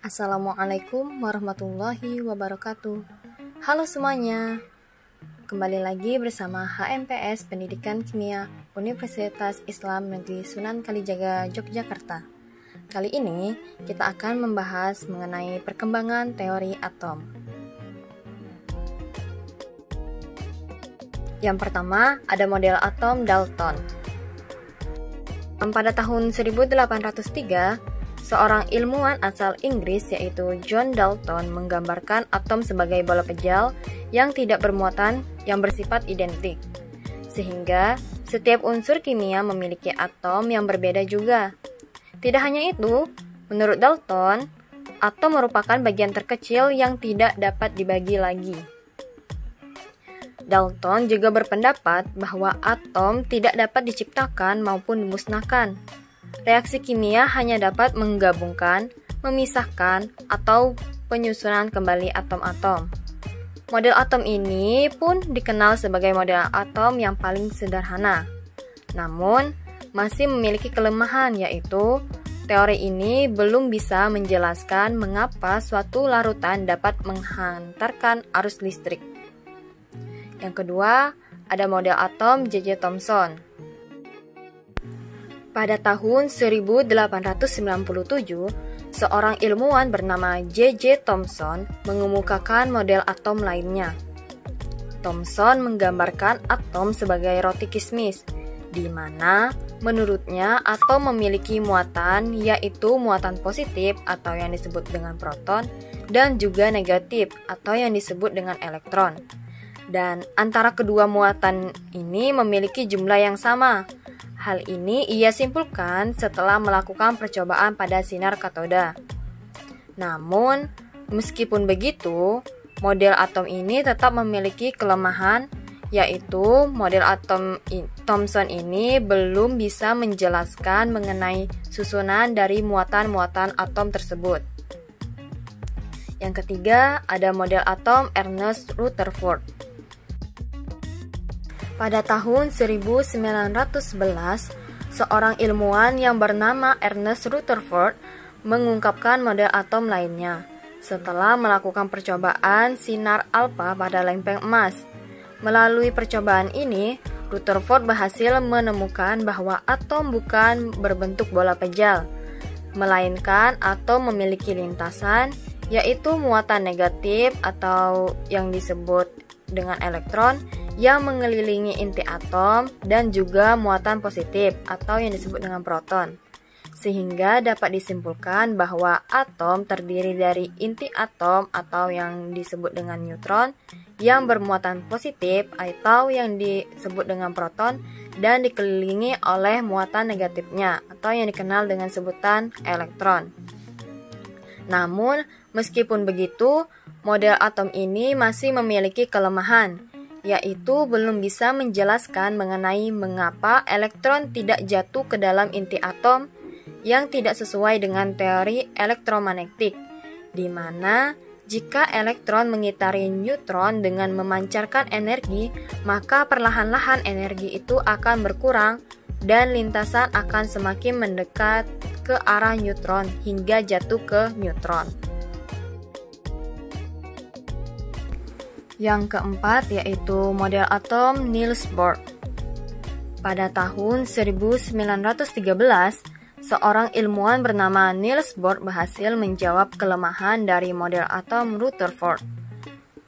Assalamualaikum warahmatullahi wabarakatuh. Halo semuanya, kembali lagi bersama HMPS Pendidikan Kimia Universitas Islam Negeri Sunan Kalijaga, Yogyakarta. Kali ini kita akan membahas mengenai perkembangan teori atom. Yang pertama, ada model atom Dalton. Pada tahun 1803, seorang ilmuwan asal Inggris yaitu John Dalton menggambarkan atom sebagai bola pejal yang tidak bermuatan yang bersifat identik. Sehingga setiap unsur kimia memiliki atom yang berbeda juga. Tidak hanya itu, menurut Dalton, atom merupakan bagian terkecil yang tidak dapat dibagi lagi. Dalton juga berpendapat bahwa atom tidak dapat diciptakan maupun dimusnahkan. Reaksi kimia hanya dapat menggabungkan, memisahkan, atau penyusunan kembali atom-atom. Model atom ini pun dikenal sebagai model atom yang paling sederhana. Namun, masih memiliki kelemahan, yaitu teori ini belum bisa menjelaskan mengapa suatu larutan dapat menghantarkan arus listrik. Yang kedua, ada model atom J.J. Thomson. Pada tahun 1897, seorang ilmuwan bernama J.J. Thomson mengemukakan model atom lainnya. Thomson menggambarkan atom sebagai roti kismis, di mana menurutnya atom memiliki muatan, yaitu muatan positif atau yang disebut dengan proton, dan juga negatif atau yang disebut dengan elektron. Dan antara kedua muatan ini memiliki jumlah yang sama. Hal ini ia simpulkan setelah melakukan percobaan pada sinar katoda. Namun, meskipun begitu, model atom ini tetap memiliki kelemahan, yaitu model atom Thomson ini belum bisa menjelaskan mengenai susunan dari muatan-muatan atom tersebut. Yang ketiga, ada model atom Ernest Rutherford. Pada tahun 1911, seorang ilmuwan yang bernama Ernest Rutherford mengungkapkan model atom lainnya setelah melakukan percobaan sinar alfa pada lempeng emas. Melalui percobaan ini, Rutherford berhasil menemukan bahwa atom bukan berbentuk bola pejal, melainkan atom memiliki lintasan, yaitu muatan negatif atau yang disebut dengan elektron yang mengelilingi inti atom, dan juga muatan positif atau yang disebut dengan proton. Sehingga dapat disimpulkan bahwa atom terdiri dari inti atom atau yang disebut dengan neutron yang bermuatan positif atau yang disebut dengan proton, dan dikelilingi oleh muatan negatifnya atau yang dikenal dengan sebutan elektron. Namun, meskipun begitu, model atom ini masih memiliki kelemahan, yaitu belum bisa menjelaskan mengenai mengapa elektron tidak jatuh ke dalam inti atom yang tidak sesuai dengan teori elektromagnetik, di mana jika elektron mengitari neutron dengan memancarkan energi, maka perlahan-lahan energi itu akan berkurang dan lintasan akan semakin mendekat ke arah neutron hingga jatuh ke neutron. Yang keempat yaitu model atom Niels Bohr. Pada tahun 1913, seorang ilmuwan bernama Niels Bohr berhasil menjawab kelemahan dari model atom Rutherford.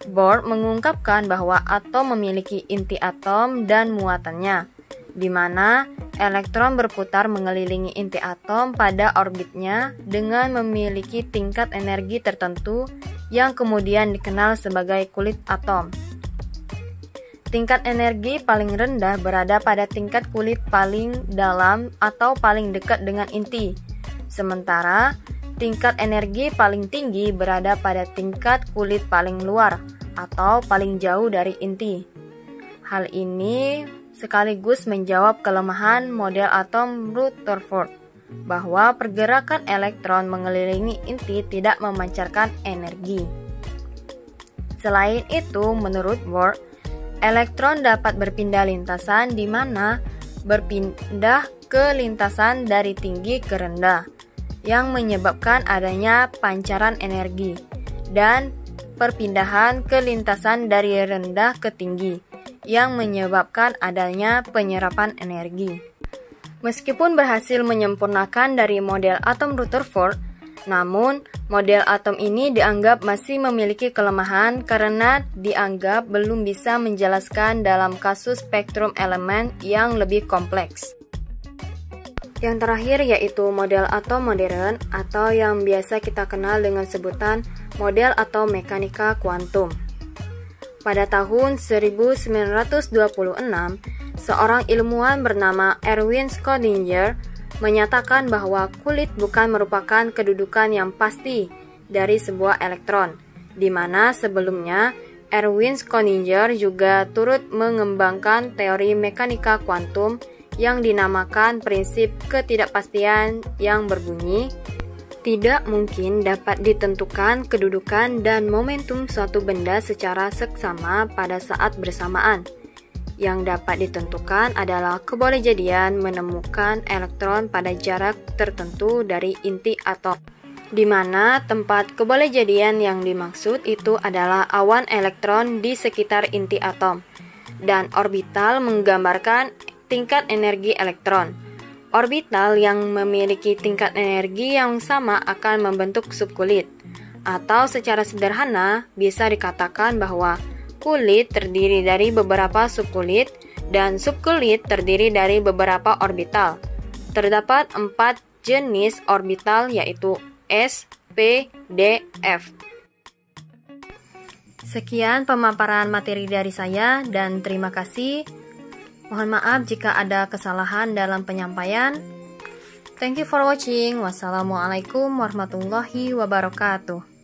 Bohr mengungkapkan bahwa atom memiliki inti atom dan muatannya, di mana elektron berputar mengelilingi inti atom pada orbitnya dengan memiliki tingkat energi tertentu yang kemudian dikenal sebagai kulit atom. Tingkat energi paling rendah berada pada tingkat kulit paling dalam atau paling dekat dengan inti, sementara tingkat energi paling tinggi berada pada tingkat kulit paling luar atau paling jauh dari inti. Hal ini sekaligus menjawab kelemahan model atom Rutherford, bahwa pergerakan elektron mengelilingi inti tidak memancarkan energi. Selain itu, menurut Bohr, elektron dapat berpindah lintasan di mana berpindah ke lintasan dari tinggi ke rendah, yang menyebabkan adanya pancaran energi, dan perpindahan ke lintasan dari rendah ke tinggi, yang menyebabkan adanya penyerapan energi. Meskipun berhasil menyempurnakan dari model atom Rutherford, namun model atom ini dianggap masih memiliki kelemahan karena dianggap belum bisa menjelaskan dalam kasus spektrum elemen yang lebih kompleks. Yang terakhir yaitu model atom modern atau yang biasa kita kenal dengan sebutan model atom mekanika kuantum. Pada tahun 1926, seorang ilmuwan bernama Erwin Schrödinger menyatakan bahwa kulit bukan merupakan kedudukan yang pasti dari sebuah elektron, di mana sebelumnya Erwin Schrödinger juga turut mengembangkan teori mekanika kuantum yang dinamakan prinsip ketidakpastian yang berbunyi, tidak mungkin dapat ditentukan kedudukan dan momentum suatu benda secara seksama pada saat bersamaan. Yang dapat ditentukan adalah kebolehjadian menemukan elektron pada jarak tertentu dari inti atom, di mana tempat kebolehjadian yang dimaksud itu adalah awan elektron di sekitar inti atom, dan orbital menggambarkan tingkat energi elektron. Orbital yang memiliki tingkat energi yang sama akan membentuk subkulit, atau secara sederhana bisa dikatakan bahwa kulit terdiri dari beberapa subkulit, dan subkulit terdiri dari beberapa orbital. Terdapat 4 jenis orbital yaitu S, P, D, F. Sekian pemaparan materi dari saya dan terima kasih. Mohon maaf jika ada kesalahan dalam penyampaian. Thank you for watching. Wassalamualaikum warahmatullahi wabarakatuh.